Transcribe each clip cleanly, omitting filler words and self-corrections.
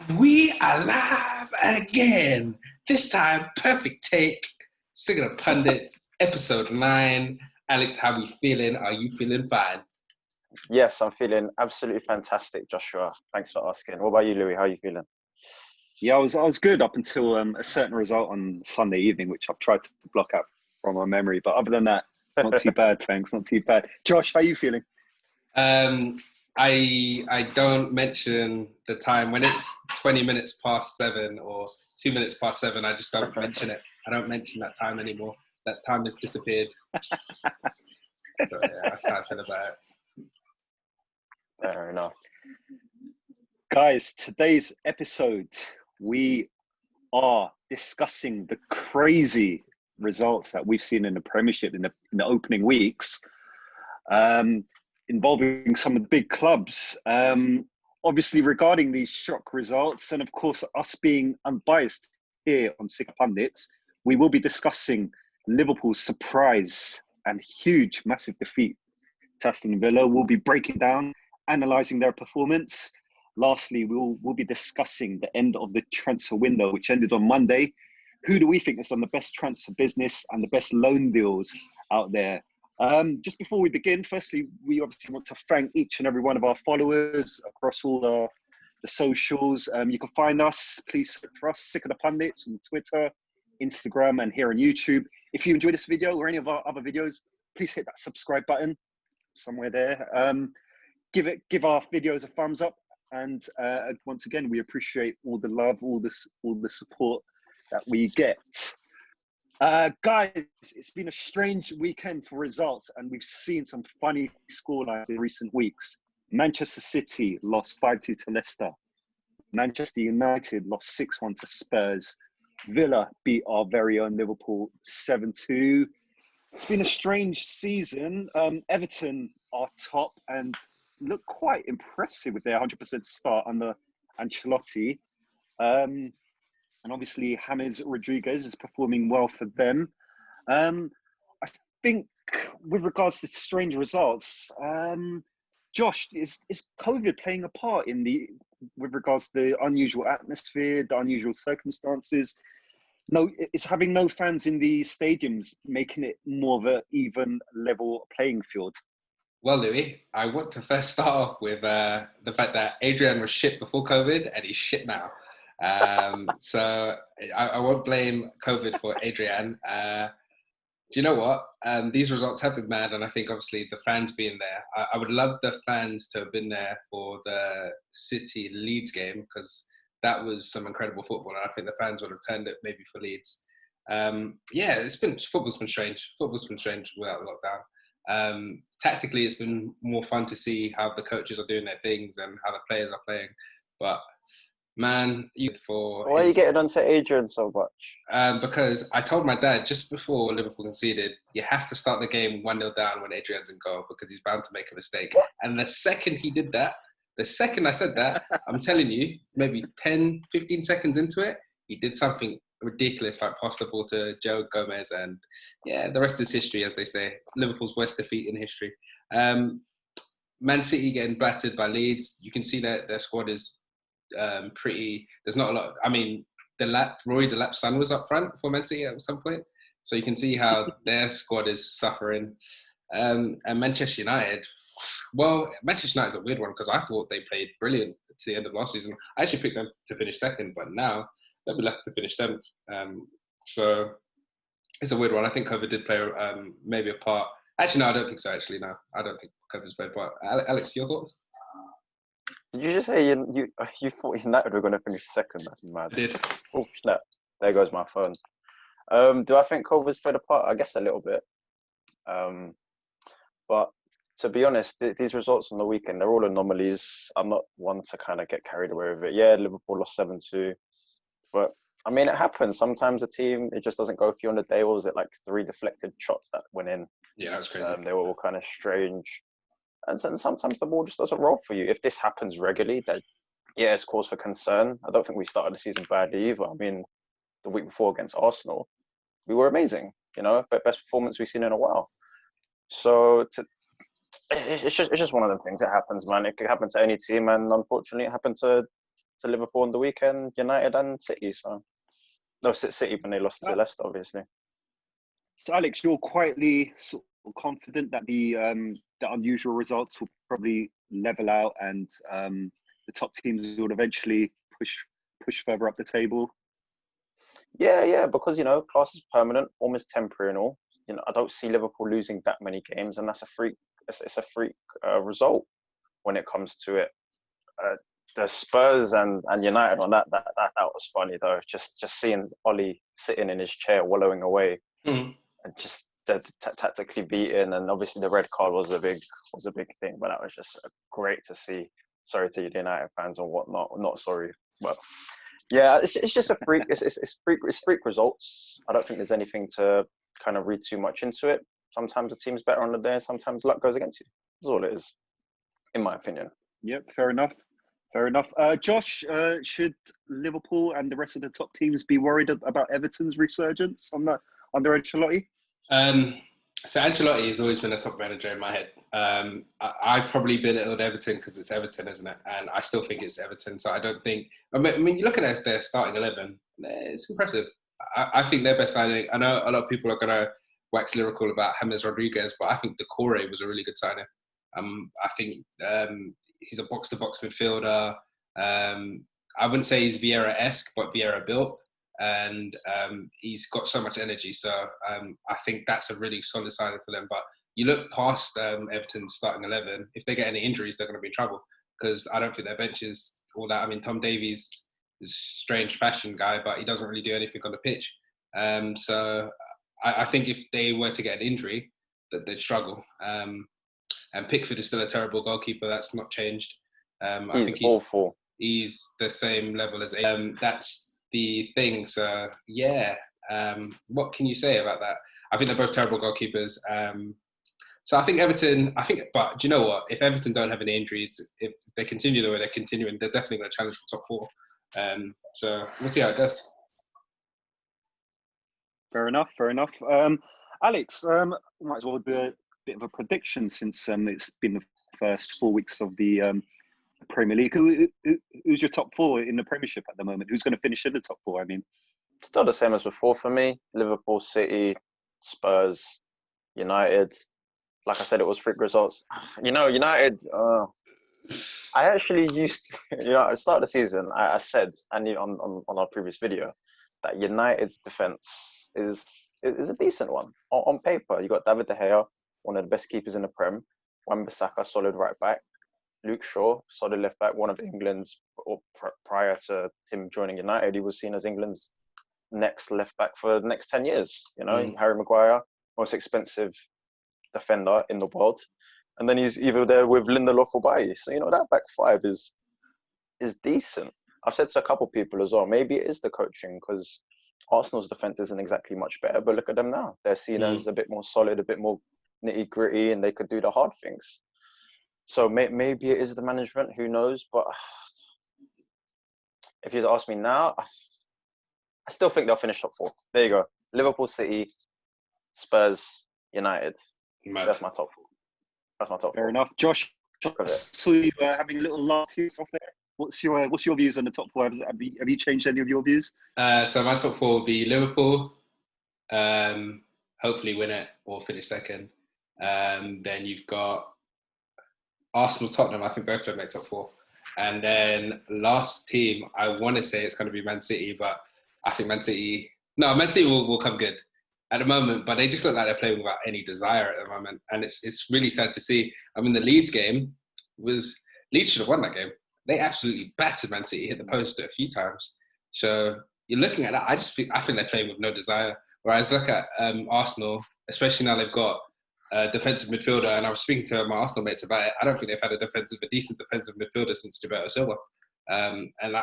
We are live again. This time, perfect take. Singing of Pundits, episode 9. Alex, how we feeling? Are you feeling fine? Yes, I'm feeling absolutely fantastic, Joshua. Thanks for asking. What about you, Louis? How are you feeling? Yeah, I was good up until a certain result on Sunday evening, which I've tried to block out from my memory. But other than that, not too bad, thanks. Not too bad. Josh, how are you feeling? Um, I don't mention the time when it's 20 minutes past 7 or 2 minutes past 7. I just don't mention it. I don't mention that time anymore. That time has disappeared. So yeah, that's how I feel about it. Fair enough. Guys, today's episode, we are discussing the crazy results that we've seen in the Premiership in the opening weeks, involving some of the big clubs. Obviously, regarding these shock results, and of course, us being unbiased here on Sick Pundits, we will be discussing Liverpool's surprise and huge, massive defeat to Aston Villa. We'll be breaking down, analysing their performance. Lastly, we'll be discussing the end of the transfer window, which ended on Monday. Who do we think has done the best transfer business and the best loan deals out there? Just before we begin, firstly, we obviously want to thank each and every one of our followers across all the socials. You can find us, please search for us, Sick of the Pundits on Twitter, Instagram, and here on YouTube. If you enjoyed this video or any of our other videos, please hit that subscribe button somewhere there. Give our videos a thumbs up. And once again, we appreciate all the love, all the support that we get. Guys, it's been a strange weekend for results, and we've seen some funny scorelines in recent weeks. Manchester City lost 5-2 to Leicester. Manchester United lost 6-1 to Spurs. Villa beat our very own Liverpool 7-2. It's been a strange season. Everton are top and look quite impressive with their 100% start under Ancelotti. And obviously, James Rodriguez is performing well for them. I think with regards to strange results, Josh, is COVID playing a part with regards to the unusual atmosphere, the unusual circumstances? No, it's having no fans in the stadiums making it more of an even level playing field. Well, Louis, I want to first start off with the fact that Adrian was shit before COVID and he's shit now. So I won't blame COVID for Adrian. Do you know what? These results have been mad, and I think obviously the fans being there. I would love the fans to have been there for the City Leeds game because that was some incredible football, and I think the fans would have turned it maybe for Leeds. Yeah, football's been strange. Football's been strange without lockdown. Tactically, it's been more fun to see how the coaches are doing their things and how the players are playing. But man, Why are you getting onto Adrian so much? because I told my dad just before Liverpool conceded, you have to start the game 1-0 down when Adrian's in goal because he's bound to make a mistake. And the second he did that, the second I said that, I'm telling you, maybe 10, 15 seconds into it, he did something ridiculous, like pass the ball to Joe Gomez, and yeah, the rest is history, as they say. Liverpool's worst defeat in history. Man City getting battered by Leeds. You can see that their squad is pretty. There's not a lot. I mean, Rory Delap's son was up front for Man City at some point, so you can see how their squad is suffering. And Manchester United. Well, Manchester United is a weird one because I thought they played brilliant to the end of last season. I actually picked them to finish second, but now they'll be left to finish seventh. So it's a weird one. I think COVID did play maybe a part. Actually, no, I don't think so. Actually, no, I don't think COVID's played a part. Alex, your thoughts? Did you just say you thought United were going to finish second? That's mad. I did. Oh, snap. There goes my phone. Do I think COVID's played a part? I guess a little bit. But to be honest, these results on the weekend, they're all anomalies. I'm not one to kind of get carried away with it. Yeah, Liverpool lost 7-2. But, I mean, it happens. Sometimes a team, it just doesn't go for you on the day. Or was it like 3 deflected shots that went in? Yeah, that's crazy. They were all kind of strange. And sometimes the ball just doesn't roll for you. If this happens regularly, then yeah, it's cause for concern. I don't think we started the season badly either. I mean, the week before against Arsenal, we were amazing. But best performance we've seen in a while. So it's just one of the things that happens, man. It could happen to any team, and unfortunately, it happened to to Liverpool on the weekend, United and City. So no, City when they lost to Leicester, obviously. So, Alex, you're quietly sort of confident that the unusual results will probably level out, and the top teams will eventually push further up the table. Yeah, because class is permanent, almost temporary and all. I don't see Liverpool losing that many games, and that's a freak. It's a freak result when it comes to it. The Spurs and United on that was funny though. Just seeing Ollie sitting in his chair wallowing away. And just tactically beaten, and obviously the red card was a big thing, but that was just great to see. Sorry to the United fans and whatnot, not sorry, but yeah, it's just a freak. It's freak results. I don't think there's anything to kind of read too much into it. Sometimes the team's better on the day, sometimes luck goes against you. That's all it is, in my opinion. Yep, fair enough. Josh, should Liverpool and the rest of the top teams be worried about Everton's resurgence under Ancelotti? So Ancelotti has always been a top manager in my head. I've probably belittled Everton because it's Everton, isn't it? And I still think it's Everton. So I don't think. I mean, you look at their starting 11. It's impressive. I think their best signing. I know a lot of people are going to wax lyrical about James Rodriguez, but I think Decore was a really good signing. I think he's a box-to-box midfielder. I wouldn't say he's Vieira-esque, but Vieira built. And he's got so much energy. So I think that's a really solid signing for them. But you look past Everton's starting 11, if they get any injuries, they're going to be in trouble because I don't think their bench is all that. I mean, Tom Davies is a strange fashion guy, but he doesn't really do anything on the pitch. So I think if they were to get an injury, that they'd struggle. And Pickford is still a terrible goalkeeper. That's not changed. I think awful. He's the same level as that's the thing. So yeah, what can you say about that? I think they're both terrible goalkeepers. So I think Everton. But do you know what? If Everton don't have any injuries, if they continue the way they're continuing, they're definitely going to challenge for top 4. So we'll see how it goes. Fair enough. Alex, might as well do a bit of a prediction since it's been the first 4 weeks of the Premier League. Who's your top 4 in the Premiership at the moment? Who's going to finish in the top 4? I mean, still the same as before for me. Liverpool, City, Spurs, United. Like I said, it was freak results. United. I actually used to, at the start of the season, I said, and on our previous video, that United's defence is a decent one. On paper, you got David De Gea, one of the best keepers in the Prem. Wan-Bissaka, solid right back. Luke Shaw, solid left back, one of England's, or prior to him joining United, he was seen as England's next left back for the next 10 years. Harry Maguire, most expensive defender in the world. And then he's either there with Lindelof or Bailly. So, that back 5 is decent. I've said to a couple of people as well, maybe it is the coaching because Arsenal's defence isn't exactly much better, but look at them now. They're seen as a bit more solid, a bit more nitty-gritty, and they could do the hard things. So maybe it is the management, who knows? But if you ask me now, I still think they'll finish top 4. There you go. Liverpool, City, Spurs, United. Mad. That's my top 4. That's my top 4. Fair enough. Josh, so you having a little laugh to yourself there. What's your views on the top 4? Have you changed any of your views? So my top 4 will be Liverpool, hopefully win it or finish second. Then you've got Arsenal, Tottenham. I think both of them make top 4. And then last team, I want to say it's going to be Man City, but I think Man City will come good at the moment, but they just look like they're playing without any desire at the moment. And it's really sad to see. I mean, the Leeds game Leeds should have won that game. They absolutely battered Man City, hit the post a few times. So you're looking at that, I think they're playing with no desire. Whereas look at Arsenal, especially now they've got a defensive midfielder, and I was speaking to my Arsenal mates about it. I don't think they've had a decent defensive midfielder since Gilberto Silva. And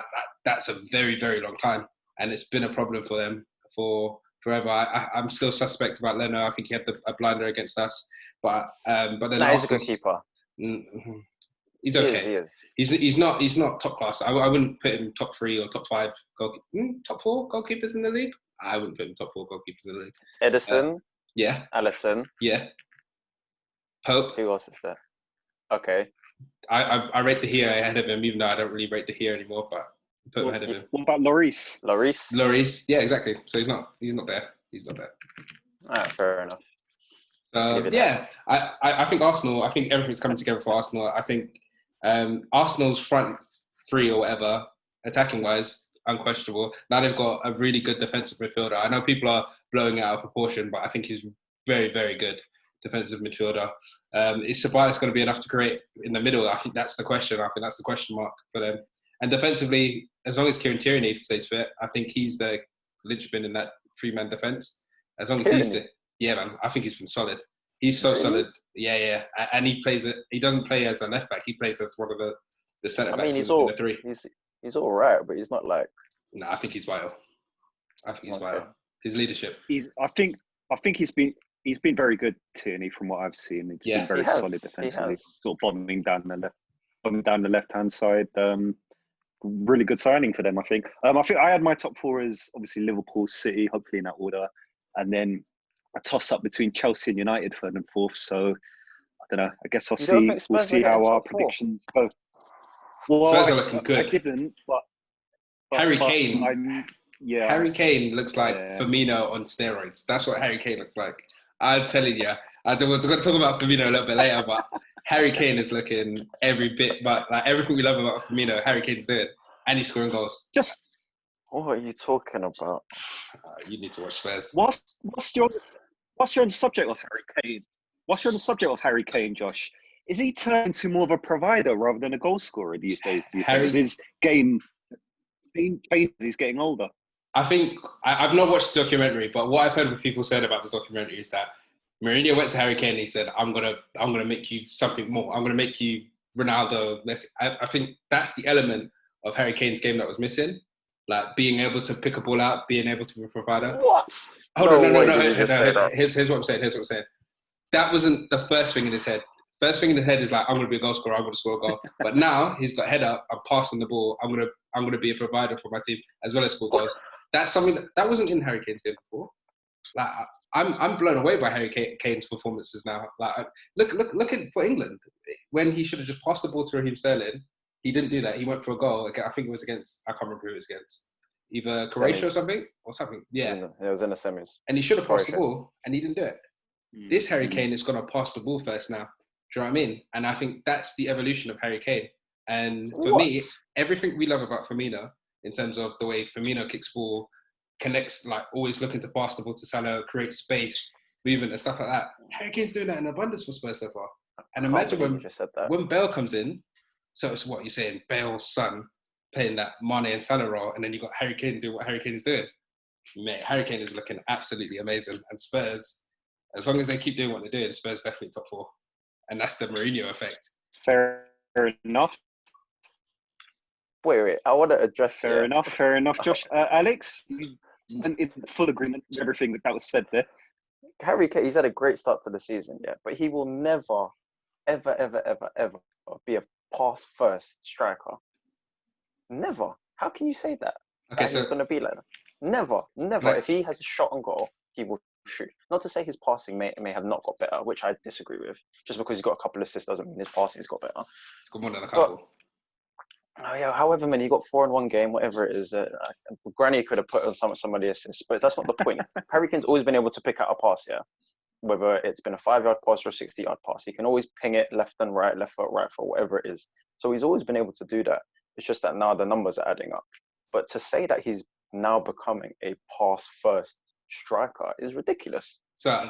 that's a very, very long time. And it's been a problem for them for forever. I'm still suspect about Leno. I think he had a blinder against us. But then he's a good keeper. He's okay. He is. He's not top class. I wouldn't put him top 3 or top 5 top 4 goalkeepers in the league. I wouldn't put him top 4 goalkeepers in the league. Edison. Yeah. Alisson. Yeah. Pope. Who else is there? Okay. I rate De Gea ahead of him, even though I don't really rate De Gea anymore. But put him ahead of him. What about Lloris? Lloris? Yeah, exactly. So he's not there. Fair enough. I think Arsenal, I think everything's coming together for Arsenal. I think Arsenal's front three or whatever, attacking wise, unquestionable. Now they've got a really good defensive midfielder. I know people are blowing it out of proportion, but I think he's very, very good defensive midfielder. Is Ceballos going to be enough to create in the middle? I think that's the question. I think that's the question mark for them. And defensively, as long as Kieran Tierney stays fit, I think he's the linchpin in that three-man defence. As long as he's fit. Yeah, man. I think he's been solid. He's so solid. Yeah. And he plays it. He doesn't play as a left back. He plays as one of the centre backs in the three. He's all right, but he's not like. No, I think he's vital. Vital. His leadership. I think he's been very good, Tierney, from what I've seen. He's been very solid defensively, sort of bombing down the left hand side. Really good signing for them, I think. I think I had my top four as obviously Liverpool, City, hopefully in that order, and then a toss up between Chelsea and United third and fourth. So I don't know. I guess we'll see how our predictions go. Well, Spurs are looking good. I didn't, but Harry Kane. Yeah. Harry Kane looks like Firmino on steroids. That's what Harry Kane looks like. I'm telling you. I was going to talk about Firmino a little bit later, but Harry Kane is looking every bit, but like everything we love about Firmino, Harry Kane's doing, and he's scoring goals. What are you talking about? You need to watch Spurs. What's your on the subject of Harry Kane? What's your on the subject of Harry Kane, Josh? Is he turned into more of a provider rather than a goal scorer these days? Do you think? Is his game changed as he's getting older? I think I've not watched the documentary, but what I've heard of people said about the documentary is that Mourinho went to Harry Kane and he said, "I'm gonna make you something more. I'm gonna make you Ronaldo." I think that's the element of Harry Kane's game that was missing, like being able to pick a ball out, being able to be a provider. What? Hold on, no. Here's what I'm saying. That wasn't the first thing in his head. First thing in his head is like, I'm going to be a goal scorer. I'm going to score a goal. But now he's got head up. I'm passing the ball. I'm going to be a provider for my team as well as score goals. That's something that wasn't in Harry Kane's game before. Like I'm blown away by Harry Kane's performances now. Like look at for England when he should have just passed the ball to Raheem Sterling. He didn't do that. He went for a goal. I think it was against. I can't remember who it was against. Either Croatia or something. Yeah, it was in the semis. And he should have passed the ball, and he didn't do it. This Harry Kane is going to pass the ball first now. Do you know what I mean? And I think that's the evolution of Harry Kane. And for me, everything we love about Firmino, in terms of the way Firmino kicks ball, connects, like always looking to pass the ball to Salah, create space, movement and stuff like that. Harry Kane's doing that in abundance for Spurs so far. And imagine when Bale comes in, so it's what you're saying, Bale's son playing that Mane and Salah role, and then you've got Harry Kane doing what Harry Kane is doing. Mate, Harry Kane is looking absolutely amazing. And Spurs, as long as they keep doing what they're doing, Spurs definitely top four. And that's the Mourinho effect. Fair enough. Wait. I want to address. Fair enough, Josh. Alex, in full agreement with everything that was said there. Harry Kane, he's had a great start to the season, but he will never, ever be a pass-first striker. Never. How can you say that? Okay, he's going to be like that. Never. Like, if he has a shot on goal, he will shoot. Not to say his passing may have not got better, which I disagree with. Just because he's got a couple of assists doesn't mean his passing's got better. It's got more than a couple. However many, he got 4 in one game, whatever it is. Granny could have put on some of the assists, but that's not the point. Harry Kane's always been able to pick out a pass, whether it's been a 5-yard pass or a 60-yard pass. He can always ping it left and right, left foot, right foot, whatever it is. So he's always been able to do that. It's just that now the numbers are adding up. But to say that he's now becoming a pass-first striker is ridiculous. So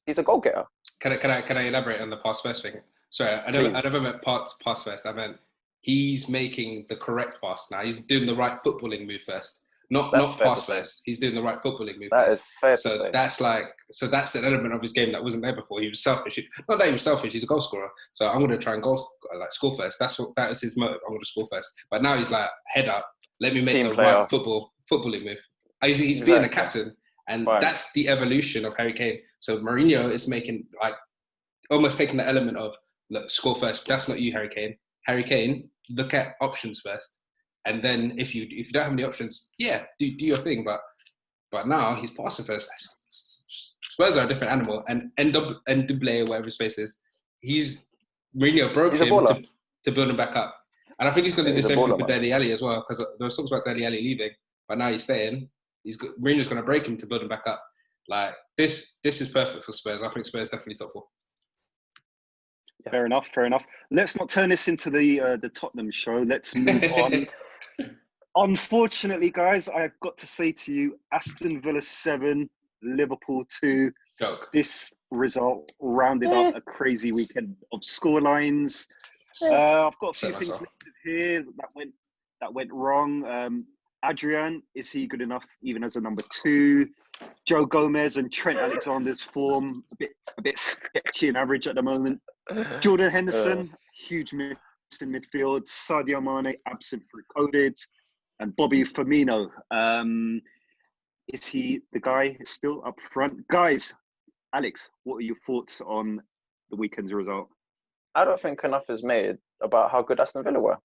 he's a goal-getter. Can I elaborate on the pass-first thing? Sorry, I never meant pass-first. I meant he's making the correct pass now. He's doing the right footballing move first. Not pass first. He's doing the right footballing move. That first. Is fair to say. That's an element of his game that wasn't there before. He was selfish. Not that he was selfish. He's a goal scorer. So I'm going to try and score first. That was his motive. I'm going to score first. But now he's like, head up. Let me make right footballing move. He's being a captain, and that's the evolution of Harry Kane. So Mourinho is making almost taking the element of look, score first. That's not you, Harry Kane. Harry Kane, look at options first. And then if you don't have any options, do your thing. But now he's passing first. Spurs are a different animal. And Ndombele, whatever his face is, Mourinho broke him to build him back up. And I think he's going to do He's the a same thing baller, for man. Dele Alli as well, because there was talks about Dele Alli leaving, but now he's staying. Mourinho's going to break him to build him back up. Like, this is perfect for Spurs. I think Spurs definitely top 4. Yeah. Fair enough. Let's not turn this into the Tottenham show. Let's move on. Unfortunately, guys, I've got to say to you, Aston Villa 7, Liverpool 2. Joke. This result rounded up a crazy weekend of scorelines. I've got a few things listed here that went wrong. Adrian, is he good enough even as a number 2? Joe Gomez and Trent Alexander's form a bit sketchy and average at the moment. Jordan Henderson, huge miss in midfield. Sadio Mane absent through COVID, and Bobby Firmino. Is he the guy still up front? Guys, Alex, what are your thoughts on the weekend's result? I don't think enough is made about how good Aston Villa were.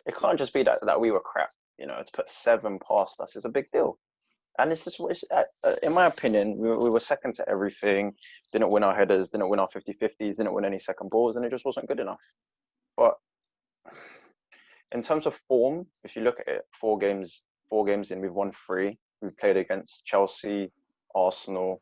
It can't just be that we were crap. You know, to put 7 past us is a big deal. And it's just, in my opinion, we were second to everything. Didn't win our headers, didn't win our 50-50s, didn't win any second balls, and it just wasn't good enough. But in terms of form, if you look at it, 4 games in, we've won 3. We've played against Chelsea, Arsenal.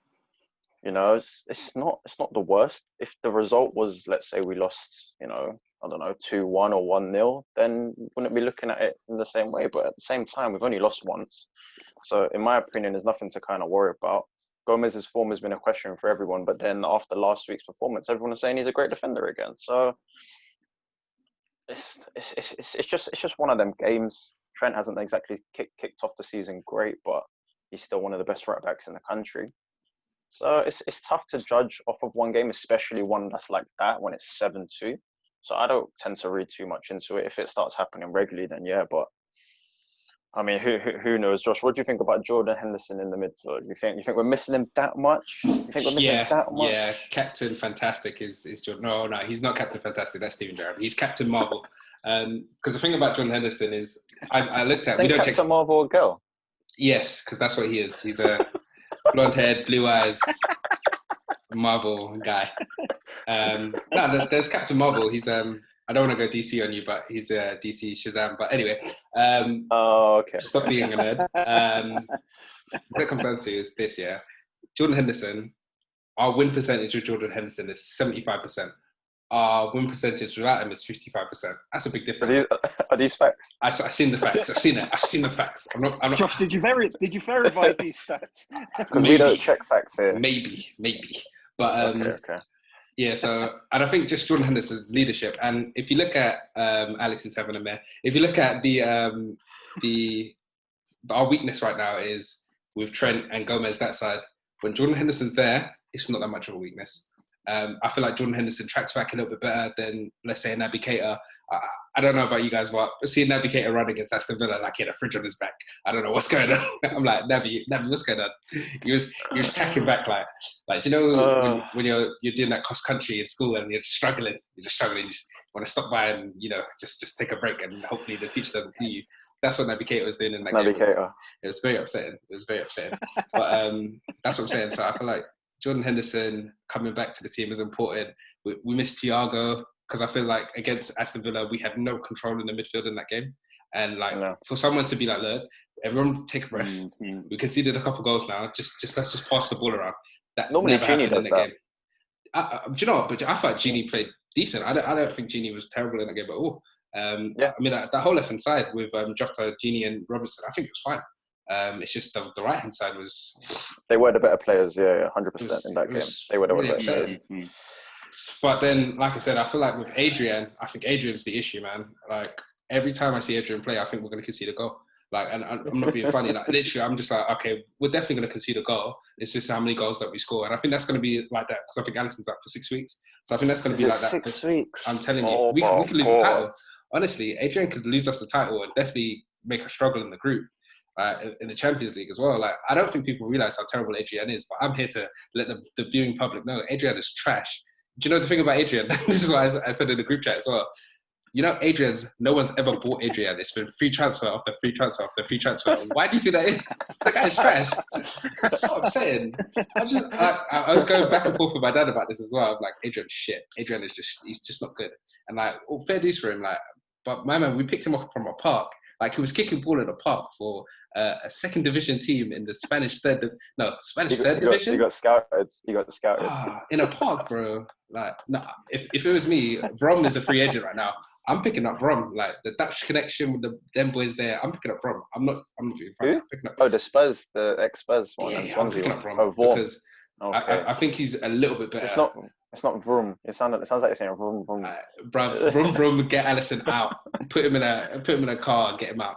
You know, it's not the worst. If the result was, let's say, we lost, you know, I don't know, 2-1 or 1-0, then we wouldn't be looking at it in the same way. But at the same time, we've only lost once. So in my opinion, there's nothing to kind of worry about. Gomez's form has been a question for everyone. But then after last week's performance, everyone is saying he's a great defender again. So it's just one of them games. Trent hasn't exactly kicked off the season great, but he's still one of the best right backs in the country. So it's tough to judge off of one game, especially one that's like that when it's 7-2. So I don't tend to read too much into it. If it starts happening regularly, then yeah. But I mean, who knows, Josh? What do you think about Jordan Henderson in the midfield? You think we're missing him that much? You think we're missing him that much? Yeah, Captain Fantastic is Jordan. No, he's not Captain Fantastic. That's Steven Gerrard. He's Captain Marvel. Because the thing about Jordan Henderson is, I looked at. We don't Captain Marvel or girl? Yes, because that's what he is. He's a blonde haired, blue eyes Marvel guy. No, there's Captain Marvel. He's I don't want to go DC on you, but he's DC Shazam. But anyway, okay. Stop being a nerd. What it comes down to is this: Jordan Henderson. Our win percentage with Jordan Henderson is 75%. Our win percentage without him is 55%. That's a big difference. Are these facts? I've seen the facts. I've seen it. I've seen the facts. I'm not. Josh, did you verify these stats? Because we don't check facts here. Maybe. But okay. Yeah. So, and I think just Jordan Henderson's leadership, and if you look at Alex is having a mare. If you look at our weakness right now is with Trent and Gomez that side. When Jordan Henderson's there, it's not that much of a weakness. I feel like Jordan Henderson tracks back a little bit better than, let's say, Naby Keita. I don't know about you guys, but seeing Naby Keita run against Aston Villa like he had a fridge on his back, I don't know what's going on. I'm like, Naby, what's going on? He was tracking back like you know when you're doing that cross country in school and you're struggling, you just want to stop by and just take a break and hopefully the teacher doesn't see you. That's what Naby Keita was doing in that game. It was very upsetting. But that's what I'm saying. So I feel like Jordan Henderson coming back to the team is important. We missed Thiago because I feel like against Aston Villa, we had no control in the midfield in that game. And for someone to be like, look, everyone take a breath. Mm-hmm. We conceded a couple goals now. Let's just pass the ball around. That normally never Genie happened does in the that. game. Do you know what? But I thought Genie played decent. I don't think Genie was terrible in that game at all. I mean, that whole left-hand side with Jota, Genie and Robertson, I think it was fine. It's just the right-hand side was... They were the better players, 100% in that game. They were the better players. But then, like I said, I feel like with Adrian, I think Adrian's the issue, man. Like, every time I see Adrian play, I think we're going to concede a goal. Like, and I'm not being funny. Like, literally, I'm just like, okay, we're definitely going to concede a goal. It's just how many goals that we score. And I think that's going to be like that because I think Alisson's out for 6 weeks. So I think that's going to be like that. 6 weeks? I'm telling you, we could lose the title. Honestly, Adrian could lose us the title and definitely make us struggle in the group. In the Champions League as well. Like, I don't think people realise how terrible Adrian is, but I'm here to let the viewing public know Adrian is trash. Do you know the thing about Adrian? This is what I said in the group chat as well. You know, no one's ever bought Adrian. It's been free transfer after free transfer after free transfer. Why do you think that is? The guy's trash. That's what I'm saying. I was going back and forth with my dad about this as well. I'm like, Adrian's shit. Adrian is he's just not good. And like, fair dues for him. Like, but my man, we picked him up from a park. Like, he was kicking ball in a park for a second division team in the Spanish third division. He got scouted. In a park, bro. Like, no, if it was me, Vrom is a free agent right now. I'm picking up Vrom. Like, the Dutch connection with them boys there. I'm picking up Vrom. I'm not doing Vrom. I'm picking up. The Spurs, the ex-Spurs one. Yeah, I'm picking up Vrom because I think he's a little bit better. It's not Vroom. It sounds like you're saying Vroom Vroom. Bruv, Vroom, get Alisson out. Put him in a car and get him out.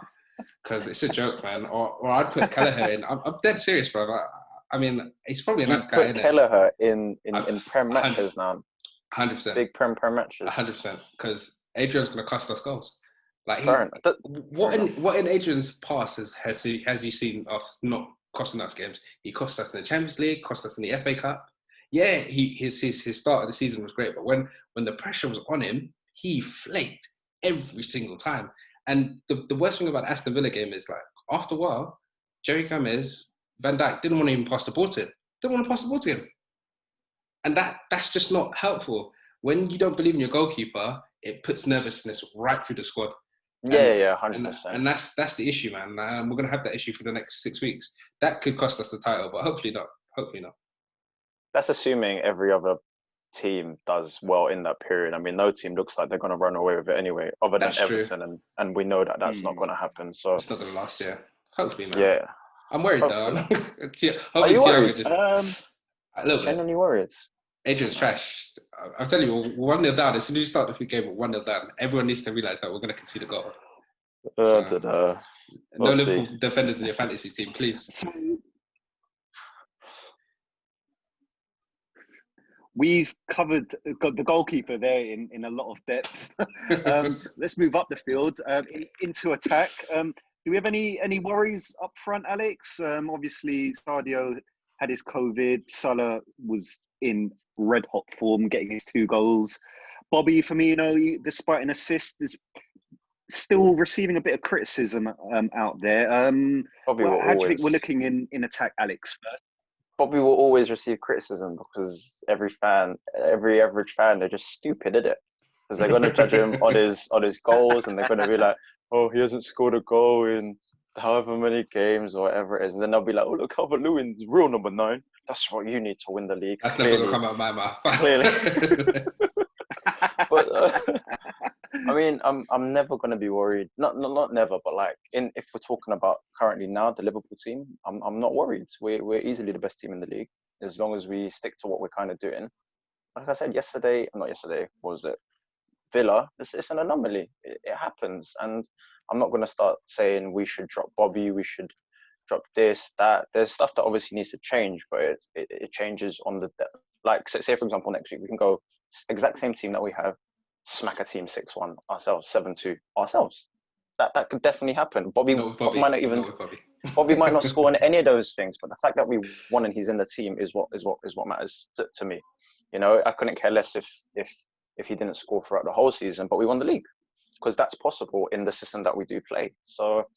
Because it's a joke, man. Or I'd put Kelleher in. I'm dead serious, bro. I mean, he's probably a nice guy. Put Kelleher in Prem matches now. 100%. Big Prem matches. 100%. Because Adrian's going to cost us goals. Like, what in Adrian's past has he seen of not costing us games? He cost us in the Champions League, cost us in the FA Cup. Yeah, his start of the season was great, but when the pressure was on him, he flaked every single time. And the worst thing about the Aston Villa game is, like, after a while, Jerry Gomez, Van Dijk didn't want to even pass the ball to him. Didn't want to pass the ball to him. And that's just not helpful. When you don't believe in your goalkeeper, it puts nervousness right through the squad. Yeah, 100%. And that's the issue, man. We're going to have that issue for the next 6 weeks. That could cost us the title, but hopefully not. Hopefully not. That's assuming every other team does well in that period. I mean, no team looks like they're going to run away with it anyway, other than Everton, and we know that that's not going to happen. So it's not going to last, yeah. Hopefully, man. Yeah. I'm worried, though. Are you worried? A little bit. Genuinely worried. Adrian's trash. I'm telling you, we're 1-0 down. As soon as you start the free game, we're 1-0 down. Everyone needs to realise that we're going to concede a goal. No Liverpool defenders in your fantasy team, please. We've got the goalkeeper there in a lot of depth. Let's move up the field into attack. Do we have any worries up front, Alex? Obviously, Sadio had his COVID. Salah was in red hot form, getting his 2 goals. Bobby Firmino, despite an assist, is still receiving a bit of criticism out there. How do you think we're looking in attack, Alex? First? Bobby will always receive criticism because every average fan, they're just stupid, isn't it? Because they're going to judge him on his goals, and they're going to be like, oh, he hasn't scored a goal in however many games or whatever it is. And then they'll be like, oh, look, Calvert-Lewin's real number 9. That's what you need to win the league. That's never going to come out of my mouth. Clearly. But I mean, I'm never going to be worried. Not never, but like if we're talking about currently now, the Liverpool team, I'm not worried. We're easily the best team in the league as long as we stick to what we're kind of doing. Like I said what was it? Villa. It's an anomaly. It happens, and I'm not going to start saying we should drop Bobby. We should drop this, that. There's stuff that obviously needs to change, but it changes on the like. Say for example, next week we can go exact same team that we have. Smack a team 6-1 ourselves, 7-2 ourselves. That could definitely happen. Bobby might not score on any of those things, but the fact that we won and he's in the team is what matters to me. You know, I couldn't care less if he didn't score throughout the whole season, but we won the league because that's possible in the system that we do play. So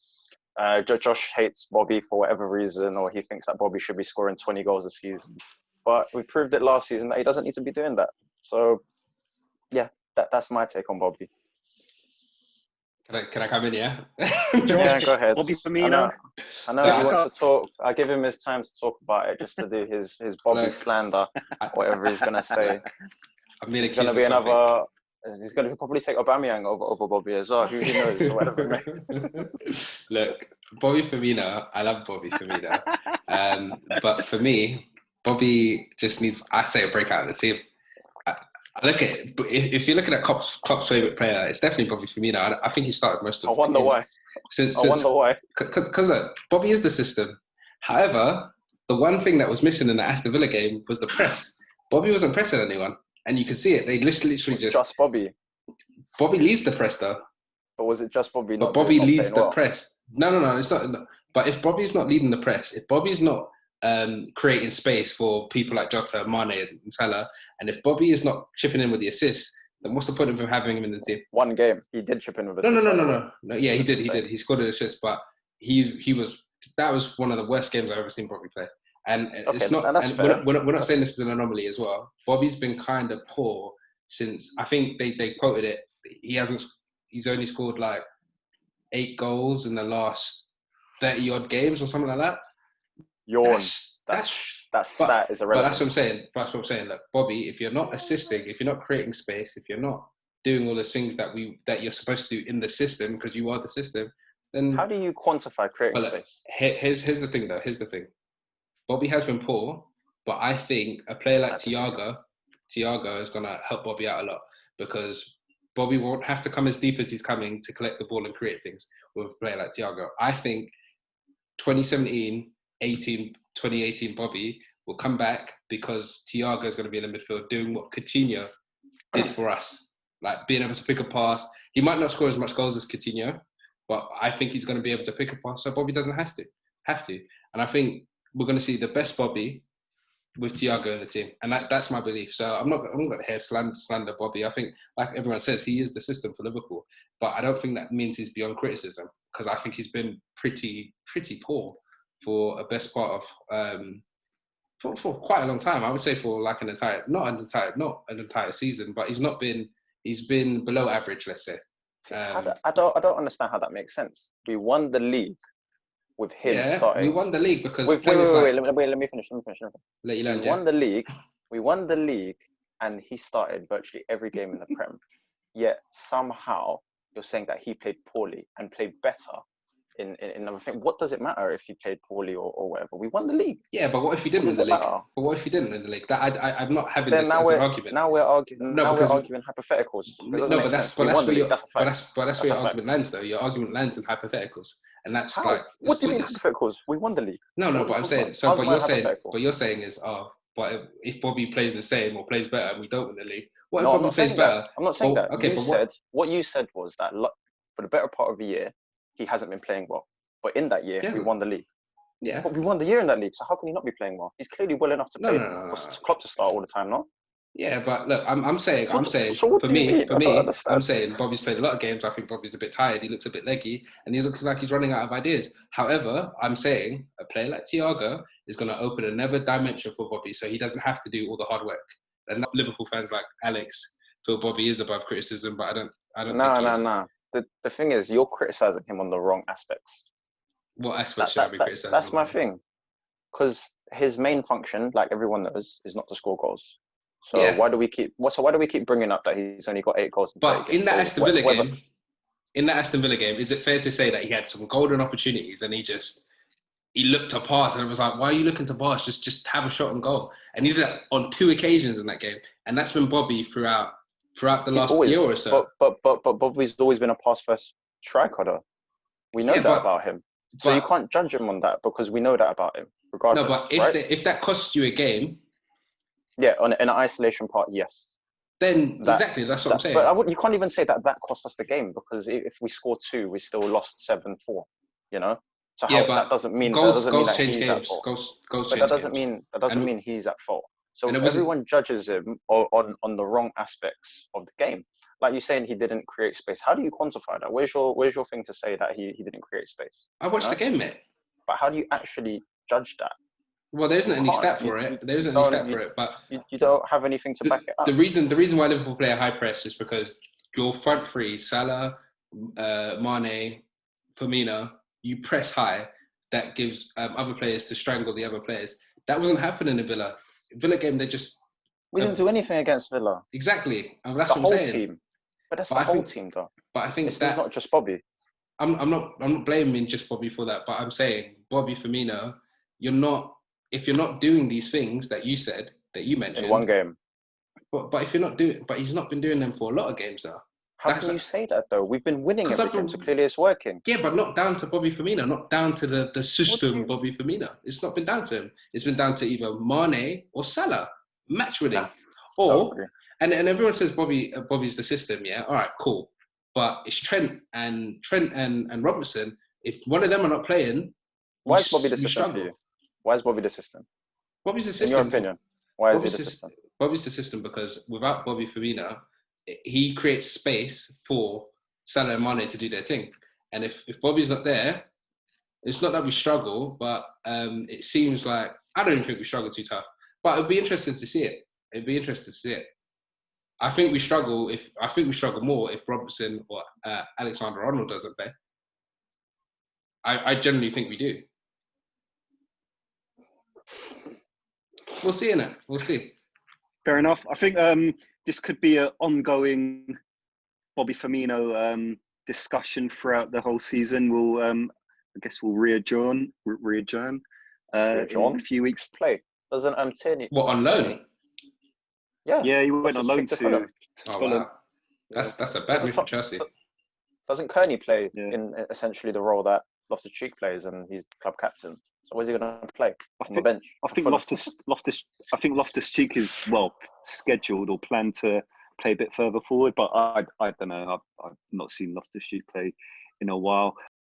Josh hates Bobby for whatever reason, or he thinks that Bobby should be scoring 20 goals a season, but we proved it last season that he doesn't need to be doing that. So yeah. That's my take on Bobby. Can I come in, yeah? Yeah, go ahead. Bobby Firmino. I know he wants to talk. I give him his time to talk about it, just to do his Bobby slander, whatever he's gonna say. He's gonna be another. He's gonna probably take Aubameyang over Bobby as well. Who knows? Or whatever. Look, Bobby Firmino. I love Bobby Firmino, but for me, Bobby just needs, I say, a breakout of the team. Look at if you're looking at Klopp's favourite player, it's definitely Bobby Firmino. I think he started most of. I wonder why. I wonder why. Because look, Bobby is the system. However, the one thing that was missing in the Aston Villa game was the press. Bobby wasn't pressing anyone, and you can see it. They literally just Bobby. Bobby leads the press though. But was it just Bobby? But Bobby leads the press. No, it's not. But if Bobby's not leading the press, if Bobby's not creating space for people like Jota, Mane and Salah, and if Bobby is not chipping in with the assists, then what's the point of him having him in the team? One game, he did chip in with No. assists. by the way. No. Yeah, he Just to did. say. He scored an assist, but that was one of the worst games I've ever seen Bobby play. And it's Okay, not. and that's And fair. we're not saying this is an anomaly as well. Bobby's been kind of poor since, I think they quoted it. He's only scored like 8 goals in the last 30 odd games or something like that. Yawn. That But stat is irrelevant. that's what I'm saying. That's what I'm saying. Look, Bobby, if you're not assisting, if you're not creating space, if you're not doing all the things that you're supposed to do in the system, because you are the system, then How do you quantify creating look, space? here's the thing though. Here's the thing. Bobby has been poor, but I think a player like Thiago is gonna help Bobby out a lot, because Bobby won't have to come as deep as he's coming to collect the ball and create things with a player like Thiago. I think 2017, 2018 Bobby will come back because Thiago is going to be in the midfield doing what Coutinho did for us, like being able to pick a pass. He might not score as much goals as Coutinho, but I think he's going to be able to pick a pass, so Bobby doesn't have to. And I think we're going to see the best Bobby with Thiago in the team, and that's my belief. So I'm not going to hear slander Bobby. I think, like everyone says, he is the system for Liverpool, but I don't think that means he's beyond criticism, because I think he's been pretty poor for a best part of for quite a long time. I would say for like not an entire season, but he's been below average, let's say. I don't understand how that makes sense. We won the league with him starting. We won the league because Wait, let me finish. Let you learn, We won the league, and he started virtually every game in the Prem. Yet somehow you're saying that he played poorly and played better in another thing. What does it matter if he played poorly or whatever? We won the league. Yeah, but what if he didn't win the league? But what if he didn't win the league? I'm not having this as an argument. Now we're arguing. We're arguing hypotheticals. But that's where your argument lands, though. Your argument lands in hypotheticals, and that's How? like. What do you mean hypotheticals? We won the league. No. But I'm saying. So, but you're saying is, but if Bobby plays the same or plays better, and we don't win the league, what if Bobby plays better? I'm not saying that. Okay, what you said was that for the better part of the year, he hasn't been playing well. But in that year, we won the league. Yeah. But we won the year in that league, so how can he not be playing well? He's clearly well enough to play for Klopp to start all the time, no? Yeah, but look, I'm saying, so for me, I'm saying Bobby's played a lot of games. I think Bobby's a bit tired. He looks a bit leggy, and he looks like he's running out of ideas. However, I'm saying a player like Thiago is going to open another dimension for Bobby, so he doesn't have to do all the hard work. And Liverpool fans like Alex feel Bobby is above criticism, but I don't think he is. No. The thing is, you're criticising him on the wrong aspects. What aspects should I be criticising? That's my thing. Because his main function, like everyone knows, is not to score goals. So why do we keep bringing up that he's only got 8 goals? But in that Aston Villa game, is it fair to say that he had some golden opportunities and he looked to pass and it was like, why are you looking to pass? Just have a shot and goal. And he did that on 2 occasions in that game, and that's been Bobby throughout the last year or so. But Bobby's always been a pass-first striker, though. We know that about him. So you can't judge him on that because we know that about him, regardless. No, but if that costs you a game... Yeah, in an isolation part, yes. Then, exactly, that's what I'm saying. But you can't even say that cost us the game, because if we score 2, we still lost 7-4, you know? So that doesn't mean goals he's change games. at fault. Goals but change that doesn't mean he's at fault. So everyone judges him on the wrong aspects of the game. Like you're saying, he didn't create space. How do you quantify that? Where's your thing to say that he didn't create space? I watched the game, mate. But how do you actually judge that? Well, there isn't any stat for it. There isn't any stat for it, but you don't have anything to back it up. The reason why Liverpool play a high press is because your front three, Salah, Mane, Firmino, you press high. That gives other players to strangle the other players. That wasn't happening in Villa. Villa game, they just... We didn't do anything against Villa. Exactly. And that's what I'm saying. Team. But that's the whole team, though. But I think it's not just Bobby. I'm not blaming just Bobby for that, but I'm saying Bobby, Firmino, if you're not doing these things that you said, that you mentioned... In one game. But if you're not doing... But he's not been doing them for a lot of games, though. How can you say that, though? We've been winning every game, so clearly it's working. Yeah, but not down to Bobby Firmino, not down to the system Bobby Firmino. It's not been down to him. It's been down to either Mane or Salah, match winning. And everyone says Bobby's the system, yeah? All right, cool. But it's Trent and Robinson. If one of them are not playing, why is Bobby the system for you? Why is Bobby the system? Bobby's the system. In your opinion, why is he the system? Bobby's the system because without Bobby Firmino, he creates space for Salah and Mane to do their thing. And if Bobby's not there, it's not that we struggle, but it seems like, I don't even think we struggle too tough. But it'd be interesting to see it. I think we struggle more if Robertson or Alexander-Arnold doesn't play. I generally think we do. We'll see, innit? We'll see. Fair enough. I think this could be an ongoing Bobby Firmino discussion throughout the whole season. I guess we'll readjourn in a few weeks. Play. Doesn't Tierney? What, on loan? Yeah, he went on loan to Oh, wow. That's a bad move for Chelsea. Doesn't Kearney play in essentially the role that Loftus-Cheek plays, and he's club captain? So where's he going to play? On the bench? I think Loftus-Cheek is scheduled or planned to play a bit further forward, but I don't know. I've not seen Loftus-Cheek play in a while.